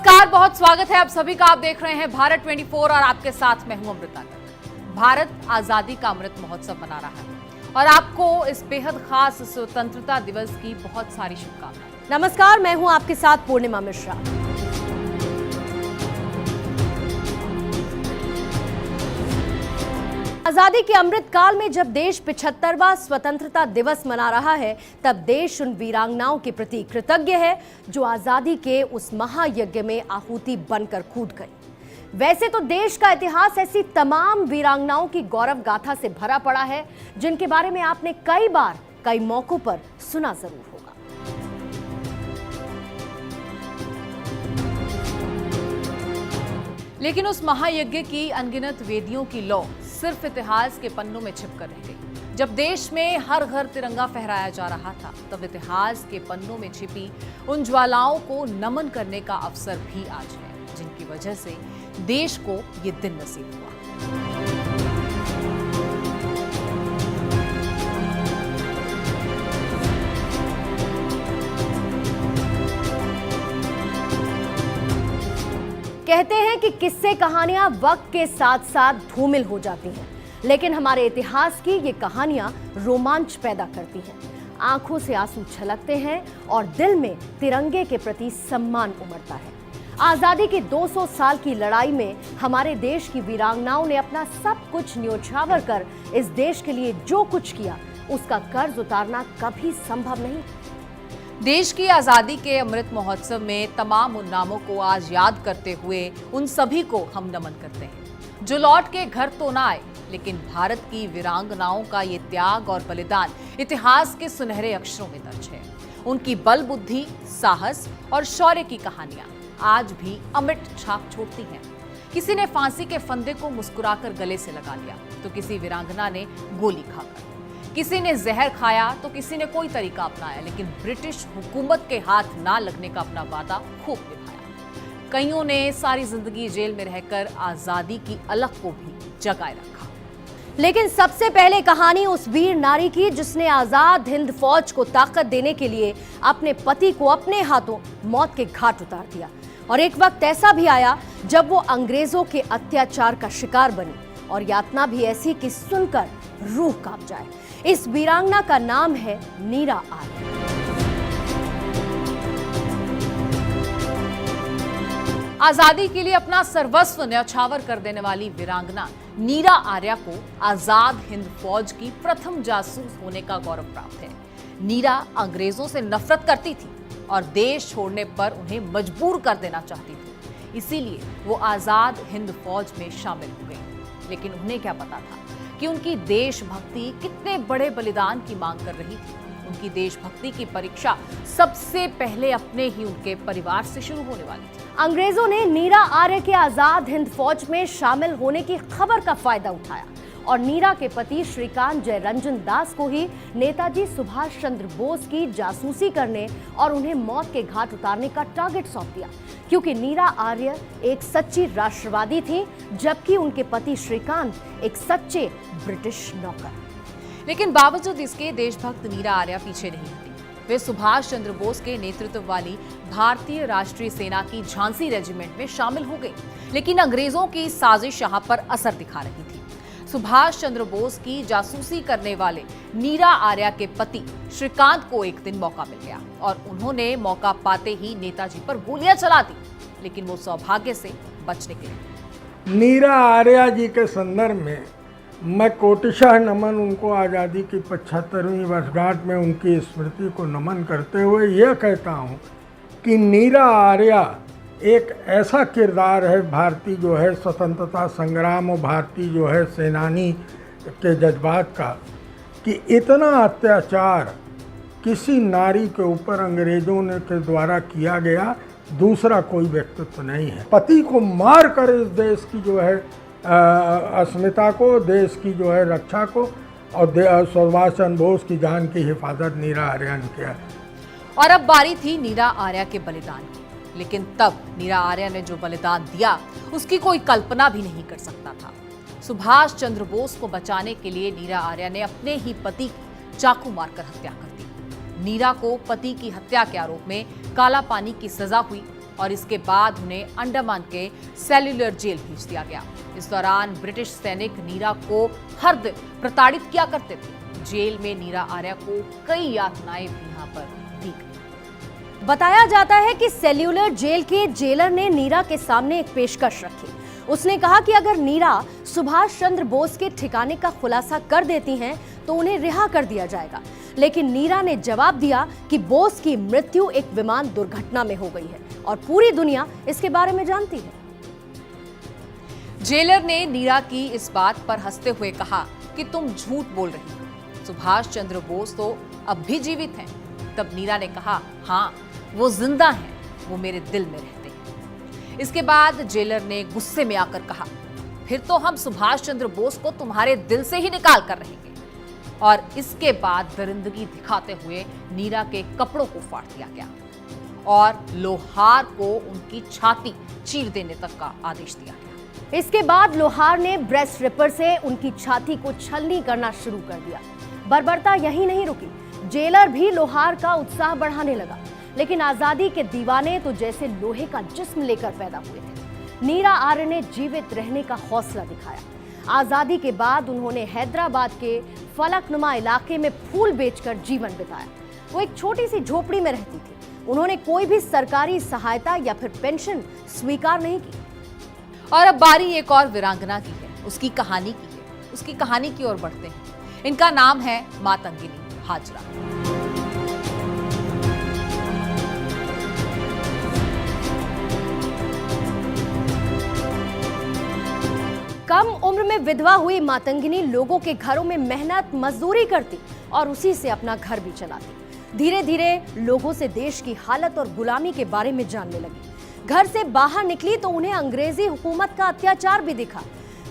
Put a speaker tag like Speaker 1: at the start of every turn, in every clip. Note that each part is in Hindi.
Speaker 1: नमस्कार, बहुत स्वागत है आप सभी का। आप देख रहे हैं भारत 24 और आपके साथ मैं हूं अमृता। भारत आजादी का अमृत महोत्सव मना रहा है और आपको इस बेहद खास स्वतंत्रता दिवस की बहुत सारी शुभकामनाएं।
Speaker 2: नमस्कार, मैं हूं आपके साथ पूर्णिमा मिश्रा। आजादी के अमृत काल में जब देश 75वां स्वतंत्रता दिवस मना रहा है, तब देश उन वीरांगनाओं के प्रति कृतज्ञ है जो आजादी के उस महायज्ञ में आहुति बनकर कूद गई। वैसे तो देश का इतिहास ऐसी तमाम वीरांगनाओं की गौरव गाथा से भरा पड़ा है, जिनके बारे में आपने कई बार कई मौकों पर सुना जरूर होगा।
Speaker 1: लेकिन उस महायज्ञ की अनगिनत वेदियों की लौ सिर्फ इतिहास के पन्नों में छिपकर रह गई। जब देश में हर घर तिरंगा फहराया जा रहा था, तब इतिहास के पन्नों में छिपी उन ज्वालाओं को नमन करने का अवसर भी आज है, जिनकी वजह से देश को ये दिन नसीब हुआ।
Speaker 2: कहते हैं कि किस्से कहानियां वक्त के साथ साथ धूमिल हो जाती हैं, लेकिन हमारे इतिहास की ये कहानियां रोमांच पैदा करती हैं। आंखों से आंसू छलकते हैं और दिल में तिरंगे के प्रति सम्मान उमड़ता है। आजादी की 200 साल की लड़ाई में हमारे देश की वीरांगनाओं ने अपना सब कुछ न्योछावर कर इस देश के लिए जो कुछ किया, उसका कर्ज उतारना कभी संभव नहीं।
Speaker 1: देश की आजादी के अमृत महोत्सव में तमाम उन नामों को आज याद करते हुए उन सभी को हम नमन करते हैं जो लौट के घर तो ना आए, लेकिन भारत की वीरांगनाओं का ये त्याग और बलिदान इतिहास के सुनहरे अक्षरों में दर्ज है। उनकी बल बुद्धि, साहस और शौर्य की कहानियां आज भी अमिट छाप छोड़ती हैं। किसी ने फांसी के फंदे को मुस्कुराकर गले से लगा लिया, तो किसी वीरांगना ने गोली खाकर, किसी ने जहर खाया, तो किसी ने कोई तरीका अपनाया, लेकिन ब्रिटिश हुकूमत के हाथ ना लगने का अपना वादा खूब निभाया। कईयों ने सारी जिंदगी जेल में रहकर आजादी की अलख को भी जगाए रखा।
Speaker 2: लेकिन सबसे पहले कहानी उस वीर नारी की जिसने आजाद हिंद फौज को ताकत देने के लिए अपने पति को अपने हाथों मौत के घाट उतार दिया। और एक वक्त ऐसा भी आया जब वो अंग्रेजों के अत्याचार का शिकार बनी, और यातना भी ऐसी कि सुनकर रूह कांप जाए। इस वीरांगना का नाम है नीरा आर्य।
Speaker 1: आजादी के लिए अपना सर्वस्व न्यौछावर कर देने वाली वीरांगना नीरा आर्या को आजाद हिंद फौज की प्रथम जासूस होने का गौरव प्राप्त है। नीरा अंग्रेजों से नफरत करती थी और देश छोड़ने पर उन्हें मजबूर कर देना चाहती थी, इसीलिए वो आजाद हिंद फौज में शामिल हो गई। लेकिन उन्हें क्या पता था कि उनकी देशभक्ति कितने बड़े बलिदान की मांग कर रही थी। उनकी देशभक्ति की परीक्षा सबसे पहले अपने ही उनके परिवार से शुरू होने वाली थी।
Speaker 2: अंग्रेजों ने नीरा आर्य के आजाद हिंद फौज में शामिल होने की खबर का फायदा उठाया और नीरा के पति श्रीकांत जयरंजन दास को ही नेताजी सुभाष चंद्र बोस की जासूसी करने और उन्हें मौत के घाट उतारने का टारगेट सौंप दिया, क्योंकि नीरा आर्य एक सच्ची राष्ट्रवादी थी, जबकि उनके पति श्रीकांत एक सच्चे ब्रिटिश नौकर।
Speaker 1: लेकिन बावजूद इसके देशभक्त नीरा आर्या पीछे नहीं हटी। वे सुभाष चंद्र बोस के नेतृत्व वाली भारतीय राष्ट्रीय सेना की झांसी रेजिमेंट में शामिल हो गई। लेकिन अंग्रेजों की साजिश यहां पर असर दिखा रही थी। सुभाष चंद्र बोस की जासूसी करने वाले नीरा आर्या के पति श्रीकांत को एक दिन मौका मिल गया और उन्होंने मौका पाते ही नेताजी पर गोलियां चला दी, लेकिन वो सौभाग्य से बच निकले।
Speaker 3: नीरा आर्या जी के संदर्भ में मैं कोटिशः नमन उनको आज़ादी की 75वीं वर्षगांठ में उनकी स्मृति को नमन करते हुए यह कहता हूँ कि नीरा आर्या एक ऐसा किरदार है भारतीय जो है स्वतंत्रता संग्राम और भारतीय जो है सेनानी के जज्बात का, कि इतना अत्याचार किसी नारी के ऊपर अंग्रेजों ने के द्वारा किया गया दूसरा कोई व्यक्तित्व नहीं है। पति को मार कर इस देश की जो है अस्मिता को, देश की जो है रक्षा को और सुभाष चंद्र बोस की जान की हिफाजत नीरा आर्या ने किया।
Speaker 1: और अब बारी थी नीरा आर्या के बलिदान की। लेकिन तब नीरा आर्या ने जो बलिदान दिया उसकी कोई कल्पना भी नहीं कर सकता था। सुभाष चंद्र बोस को बचाने के लिए नीरा आर्या ने अपने ही पति की चाकू मारकर हत्या कर दी। नीरा को पति की हत्या के आरोप में काला पानी की सजा हुई और इसके बाद उन्हें अंडमान के सेल्युलर जेल भेज दिया गया। इस दौरान ब्रिटिश सैनिक नीरा को हर दिन प्रताड़ित किया करते थे। जेल में नीरा आर्या को कई यातनाएं भी यहाँ पर दी गई।
Speaker 2: बताया जाता है कि सेल्युलर जेल के जेलर ने नीरा के सामने एक पेशकश रखी। उसने कहा कि अगर नीरा सुभाष चंद्र बोस के ठिकाने का खुलासा कर देती हैं तो उन्हें रिहा कर दिया जाएगा। लेकिन नीरा ने जवाब दिया कि बोस की मृत्यु एक विमान दुर्घटना में हो गई है और पूरी दुनिया इसके बारे में जानती है।
Speaker 1: जेलर ने नीरा की इस बात पर हंसते हुए कहा कि तुम झूठ बोल रही हो, सुभाष चंद्र बोस तो अब भी जीवित हैं। तब नीरा ने कहा, हाँ वो जिंदा हैं, वो मेरे दिल में रहते हैं। इसके बाद जेलर ने गुस्से में आकर कहा, फिर तो हम सुभाष चंद्र बोस को तुम्हारे दिल से ही निकाल कर रहेंगे। और इसके बाद दरिंदगी दिखाते हुए नीरा के कपड़ों को फाड़ दिया गया और लोहार को उनकी छाती चीर देने तक का आदेश दिया गया।
Speaker 2: इसके बाद लोहार ने ब्रेस्ट रिपर से उनकी छाती को छलनी करना शुरू कर दिया। बर्बरता यही नहीं रुकी, जेलर भी लोहार का उत्साह बढ़ाने लगा। लेकिन आजादी के दीवाने तो जैसे लोहे का जिस्म लेकर पैदा हुए थे। नीरा आर्य ने जीवित रहने का हौसला दिखाया। आजादी के बाद उन्होंने हैदराबाद के फलकनुमा इलाके में फूल बेचकर जीवन बिताया। वो एक छोटी सी झोपड़ी में रहती थी। उन्होंने कोई भी सरकारी सहायता या फिर पेंशन स्वीकार नहीं की।
Speaker 1: और अब बारी एक और वीरांगना की है, उसकी कहानी की है। उसकी कहानी की ओर बढ़ते हैं। इनका नाम है मातंगिनी हाजरा।
Speaker 2: कम उम्र में विधवा हुई मातंगिनी लोगों के घरों में मेहनत मजदूरी करती और उसी से अपना घर भी चलाती। धीरे धीरे लोगों से देश की हालत और गुलामी के बारे में जानने लगी। घर से बाहर निकली तो उन्हें अंग्रेजी हुकूमत का अत्याचार भी दिखा।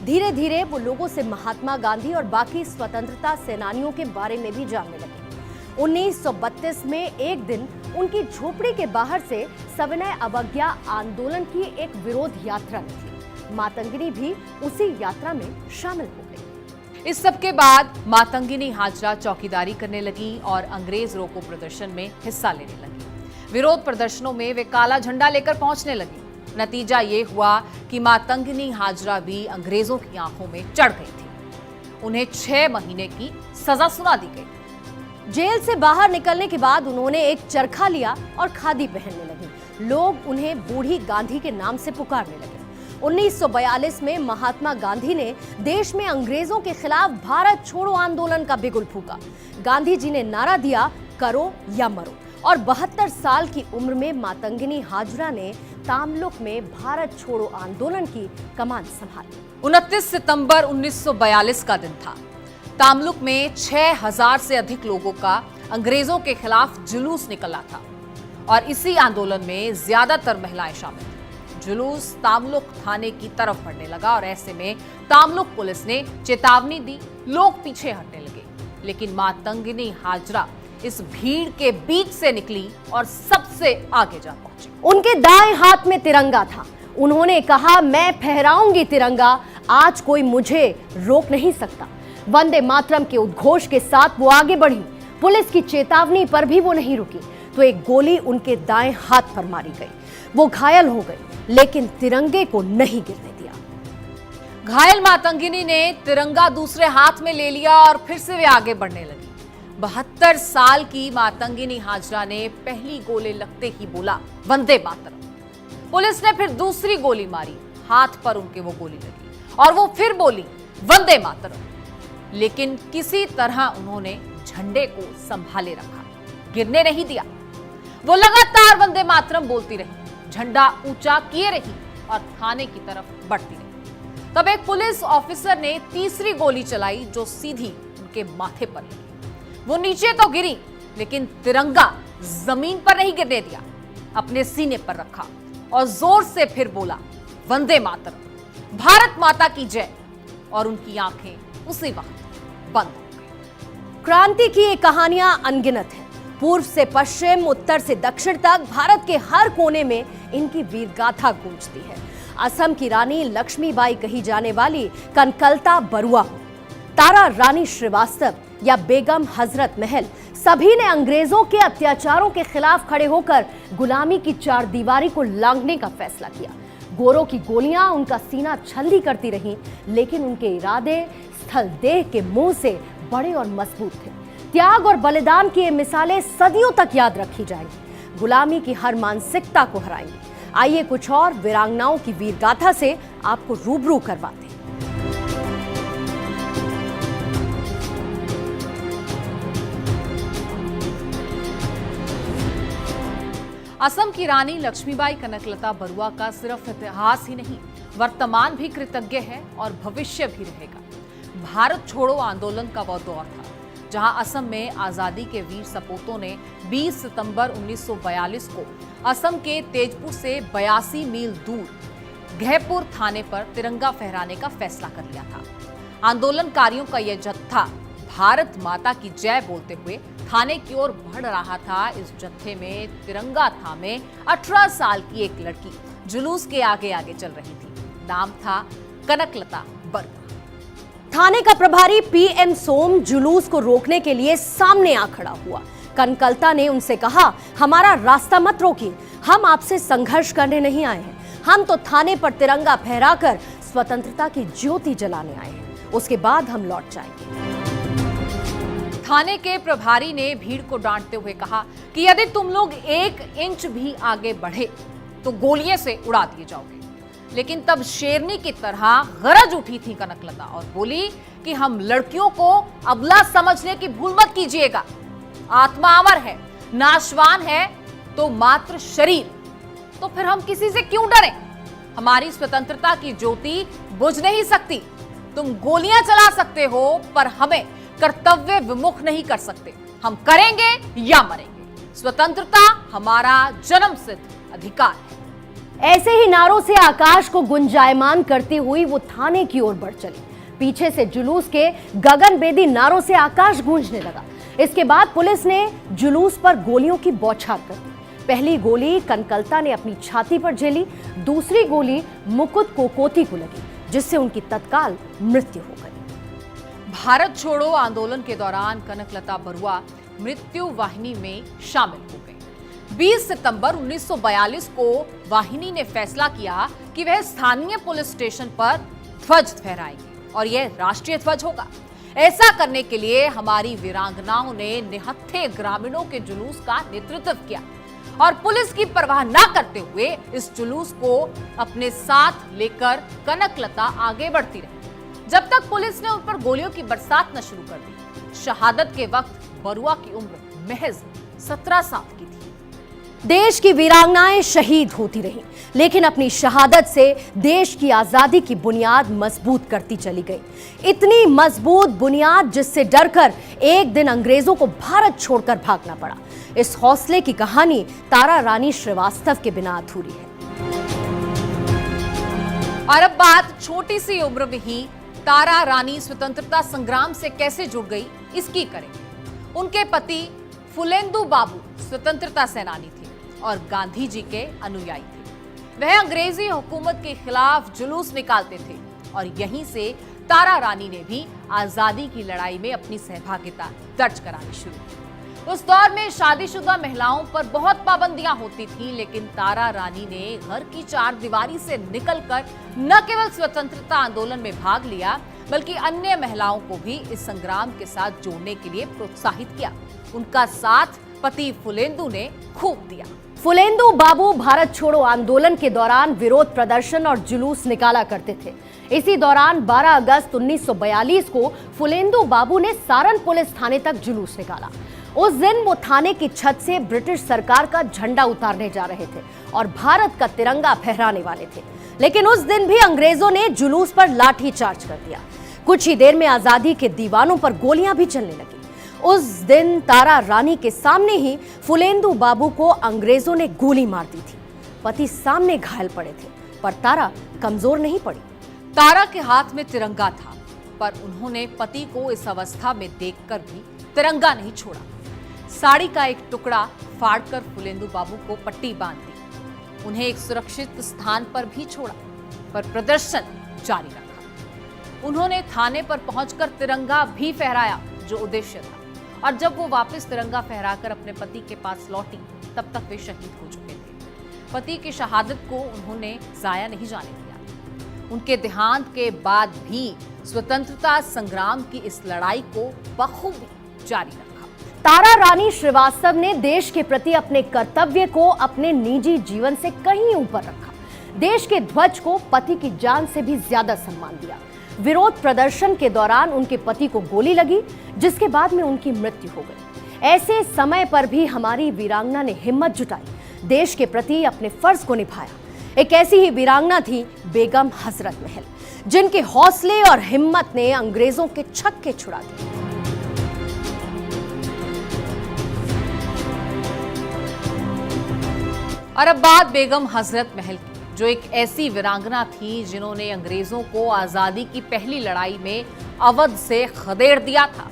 Speaker 2: धीरे धीरे वो लोगों से महात्मा गांधी और बाकी स्वतंत्रता सेनानियों के बारे में भी जानने लगी। 1932 में एक दिन उनकी झोपड़ी के बाहर से सविनय अवज्ञा आंदोलन की एक विरोध यात्रा निकली। मातंगिनी भी उसी यात्रा में शामिल हो गई।
Speaker 1: इस सब के बाद मातंगिनी हाजरा चौकीदारी करने लगी और अंग्रेज रोको प्रदर्शन में हिस्सा लेने लगी। विरोध प्रदर्शनों में वे काला झंडा लेकर पहुंचने लगी। नतीजा ये हुआ कि मातंगिनी हाजरा भी अंग्रेजों की आंखों में चढ़ गई थी। उन्हें 6 महीने की सजा सुना दी गई।
Speaker 2: जेल से बाहर निकलने के बाद उन्होंने एक चरखा लिया और खादी पहनने लगी। लोग उन्हें बूढ़ी गांधी के नाम से पुकारने लगे। 1942 में महात्मा गांधी ने देश में अंग्रेजों के खिलाफ भारत छोड़ो आंदोलन का बिगुल फूंका। गांधी जी ने नारा दिया, करो या मरो। और 72 साल की उम्र में मातंगिनी हाजरा ने तामलुक में भारत छोड़ो आंदोलन की कमान संभाली।
Speaker 1: 29 सितंबर 1942 का दिन था। तामलुक में 6000 से अधिक लोगों का अंग्रेजों के खिलाफ जुलूस निकला था और इसी आंदोलन में ज्यादातर महिलाएं शामिल थीं। जुलूस तामलुक थाने की तरफ बढ़ने लगा और ऐसे में तामलुक पुलिस ने चेतावनी दी, लोग पीछे हटने लगे। लेकिन मातंगिनी हाजरा इस भीड़ के बीच से निकली और सबसे आगे जा पहुंची।
Speaker 2: उनके दाएं हाथ में तिरंगा था। उन्होंने कहा, मैं फहराऊंगी तिरंगा, आज कोई मुझे रोक नहीं सकता। वंदे मातरम के उद्घोष के साथ वो आगे बढ़ी। पुलिस की चेतावनी पर भी वो नहीं रुकी तो एक गोली उनके दाएं हाथ पर मारी गई। वो घायल हो गई, लेकिन तिरंगे को नहीं गिरने दिया।
Speaker 1: घायल मातंगिनी ने तिरंगा दूसरे हाथ में ले लिया और फिर से वे आगे बढ़ने लगी। 72 साल की मातंगिनी हाजरा ने पहली गोली लगते ही बोला, वंदे मातरम। पुलिस ने फिर दूसरी गोली मारी, हाथ पर उनके वो गोली लगी और वो फिर बोली, वंदे मातरम। लेकिन किसी तरह उन्होंने झंडे को संभाले रखा, गिरने नहीं दिया। वो लगातार वंदे मातरम बोलती रही, झंडा ऊंचा किए रही और थाने की तरफ बढ़ती रही। तब एक पुलिस ऑफिसर ने तीसरी गोली चलाई जो सीधी उनके माथे पर लगी। वो नीचे तो गिरी लेकिन तिरंगा जमीन पर नहीं गिरने दिया, अपने सीने पर रखा और जोर से फिर बोला, वंदे मातरम, भारत माता की जय। और उनकी आंखें उसी वक्त बंद हो गई।
Speaker 2: क्रांति की ये कहानियां अनगिनत हैं। पूर्व से पश्चिम, उत्तर से दक्षिण तक भारत के हर कोने में इनकी वीर गाथा गूंजती है। असम की रानी लक्ष्मीबाई कही जाने वाली कनकलता बरुआ हो, तारा रानी श्रीवास्तव या बेगम हजरत महल, सभी ने अंग्रेजों के अत्याचारों के खिलाफ खड़े होकर गुलामी की चार दीवारी को लांघने का फैसला किया। गोरों की गोलियां उनका सीना छल्ली करती रहीं, लेकिन उनके इरादे स्थल देह के मुंह से बड़े और मजबूत थे। त्याग और बलिदान की ये मिसालें सदियों तक याद रखी जाएंगी, गुलामी की हर मानसिकता को हराएंगी। आइए कुछ और वीरांगनाओं की वीर गाथा से आपको रूबरू करवाते हैं।
Speaker 1: असम की रानी लक्ष्मीबाई कनकलता बरुआ का सिर्फ इतिहास ही नहीं, वर्तमान भी कृतज्ञ है और भविष्य भी रहेगा। भारत छोड़ो आंदोलन का वह दौर था जहां असम में आजादी के वीर सपूतों ने 20 सितंबर 1942 को असम के तेजपुर से 82 मील दूर गहपुर थाने पर तिरंगा फहराने का फैसला कर लिया था। आंदोलनकारियों का यह जत्था भारत माता की जय बोलते हुए थाने की ओर बढ़ रहा था। इस जत्थे में तिरंगा थामे 18 साल की एक लड़की जुलूस के आगे आगे चल रही थी। नाम था कनकलता बरुआ।
Speaker 2: थाने का प्रभारी पीएम सोम जुलूस को रोकने के लिए सामने आ खड़ा हुआ। कनकलता ने उनसे कहा, हमारा रास्ता मत रोकिए, हम आपसे संघर्ष करने नहीं आए हैं, हम तो थाने पर तिरंगा फहराकर स्वतंत्रता की ज्योति जलाने आए हैं, उसके बाद हम लौट जाएंगे।
Speaker 1: थाने के प्रभारी ने भीड़ को डांटते हुए कहा कि यदि तुम लोग 1 इंच भी आगे बढ़े तो गोलियों से उड़ा दिए जाओगे। लेकिन तब शेरनी की तरह गरज उठी थी कनकलता और बोली कि हम लड़कियों को अबला समझने की भूल मत कीजिएगा। आत्मा अमर है, नाशवान है तो मात्र शरीर, तो फिर हम किसी से क्यों डरें? हमारी स्वतंत्रता की ज्योति बुझ नहीं सकती। तुम गोलियां चला सकते हो पर हमें कर्तव्य विमुख नहीं कर सकते। हम करेंगे या मरेंगे। स्वतंत्रता हमारा जन्मसिद्ध अधिकार है।
Speaker 2: ऐसे ही नारों से आकाश को गुंजायमान करती हुई वो थाने की ओर बढ़ चली। पीछे से जुलूस के गगनभेदी नारों से आकाश गूंजने लगा। इसके बाद पुलिस ने जुलूस पर गोलियों की बौछार कर दी। पहली गोली कनकलता ने अपनी छाती पर झेली, दूसरी गोली मुकुट कोकोती को लगी, जिससे उनकी तत्काल मृत्यु हो गई।
Speaker 1: भारत छोड़ो आंदोलन के दौरान कनकलता बरुआ मृत्यु वाहिनी में शामिल हो गई। 20 सितंबर 1942 को वाहिनी ने फैसला किया कि वह स्थानीय पुलिस स्टेशन पर ध्वज फहराएगी और यह राष्ट्रीय ध्वज होगा। ऐसा करने के लिए हमारी वीरांगनाओं ने निहत्थे ग्रामीणों के जुलूस का नेतृत्व किया और पुलिस की परवाह न करते हुए इस जुलूस को अपने साथ लेकर कनकलता आगे बढ़ती रही, जब तक पुलिस ने उन पर गोलियों की बरसात न शुरू कर दी। शहादत के वक्त बरुआ की उम्र महज 17 साल की थी।
Speaker 2: देश की वीरांगनाएं शहीद होती रहीं, लेकिन अपनी शहादत से देश की आजादी की बुनियाद मजबूत करती चली गई। इतनी मजबूत बुनियाद जिससे डरकर एक दिन अंग्रेजों को भारत छोड़कर भागना पड़ा। इस हौसले की कहानी तारा रानी श्रीवास्तव के बिना अधूरी है।
Speaker 1: और अब बात छोटी सी उम्र में ही तारा रानी स्वतंत्रता संग्राम से कैसे जुड़ गई, इसकी करेंगे। उनके पति फुलेंदु बाबू स्वतंत्रता सेनानी थे और गांधी जी के अनुयायी थे। वह अंग्रेजी हुकूमत के खिलाफ जुलूस निकालते थे और यहीं से तारा रानी ने भी आजादी की लड़ाई में अपनी सहभागिता दर्ज करानी शुरू की। उस दौर में शादीशुदा महिलाओं पर बहुत पाबंदियां होती थीं, लेकिन तारा रानी ने घर की चार दीवारी से निकलकर न केवल स्वतंत्रता आंदोलन में भाग लिया, बल्कि अन्य महिलाओं को भी इस संग्राम के साथ जोड़ने के लिए प्रोत्साहित किया। उनका साथ पति फुलेंदु ने खूब दिया।
Speaker 2: फुलेंदु बाबू भारत छोड़ो आंदोलन के दौरान विरोध प्रदर्शन और जुलूस निकाला करते थे। इसी दौरान 12 अगस्त 1942 को फुलेंदु बाबू ने सारण पुलिस थाने तक जुलूस निकाला। उस दिन वो थाने की छत से ब्रिटिश सरकार का झंडा उतारने जा रहे थे और भारत का तिरंगा फहराने वाले थे, लेकिन उस दिन भी अंग्रेजों ने जुलूस पर लाठीचार्ज कर दिया। कुछ ही देर में आजादी के दीवानों पर गोलियां भी चलने लगी। उस दिन तारा रानी के सामने ही फुलेंदु बाबू को अंग्रेजों ने गोली मार दी थी। पति सामने घायल पड़े थे, पर तारा कमजोर नहीं पड़ी।
Speaker 1: तारा के हाथ में तिरंगा था, पर उन्होंने पति को इस अवस्था में देखकर भी तिरंगा नहीं छोड़ा। साड़ी का एक टुकड़ा फाड़कर फुलेंदु बाबू को पट्टी बांध दी। उन्हें एक सुरक्षित स्थान पर भी छोड़ा, पर प्रदर्शन जारी रखा। उन्होंने थाने पर पहुंचकर तिरंगा भी फहराया, जो उद्देश्य था। और जब वो वापस तिरंगा फहराकर अपने पति के पास लौटी, तब तक वे शहीद हो चुके थे। पति की शहादत को उन्होंने जाया नहीं जाने दिया। उनके देहांत के बाद भी स्वतंत्रता संग्राम की इस लड़ाई को बखूबी जारी रखा।
Speaker 2: तारा रानी श्रीवास्तव ने देश के प्रति अपने कर्तव्य को अपने निजी जीवन से कहीं ऊपर रखा। देश के ध्वज को पति की जान से भी ज्यादा सम्मान दिया। विरोध प्रदर्शन के दौरान उनके पति को गोली लगी, जिसके बाद में उनकी मृत्यु हो गई। ऐसे समय पर भी हमारी वीरांगना ने हिम्मत जुटाई, देश के प्रति अपने फर्ज को निभाया। एक ऐसी ही वीरांगना थी बेगम हजरत महल, जिनके हौसले और हिम्मत ने अंग्रेजों के छक्के छुड़ा दिए।
Speaker 1: और अब बात बेगम हजरत महल की, जो एक ऐसी वीरांगना थी जिन्होंने अंग्रेजों को आजादी की पहली लड़ाई में अवध से खदेड़ दिया था।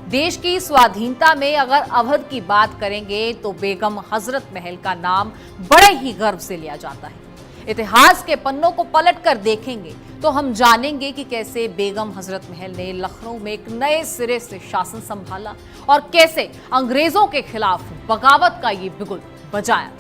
Speaker 1: देश की स्वाधीनता में अगर अवध की बात करेंगे तो बेगम हजरत महल का नाम बड़े ही गर्व से लिया जाता है। इतिहास के पन्नों को पलट कर देखेंगे तो हम जानेंगे कि कैसे बेगम हजरत महल ने लखनऊ में एक नए सिरे से शासन संभाला और कैसे अंग्रेजों के खिलाफ बगावत का ये बिगुल बजाया।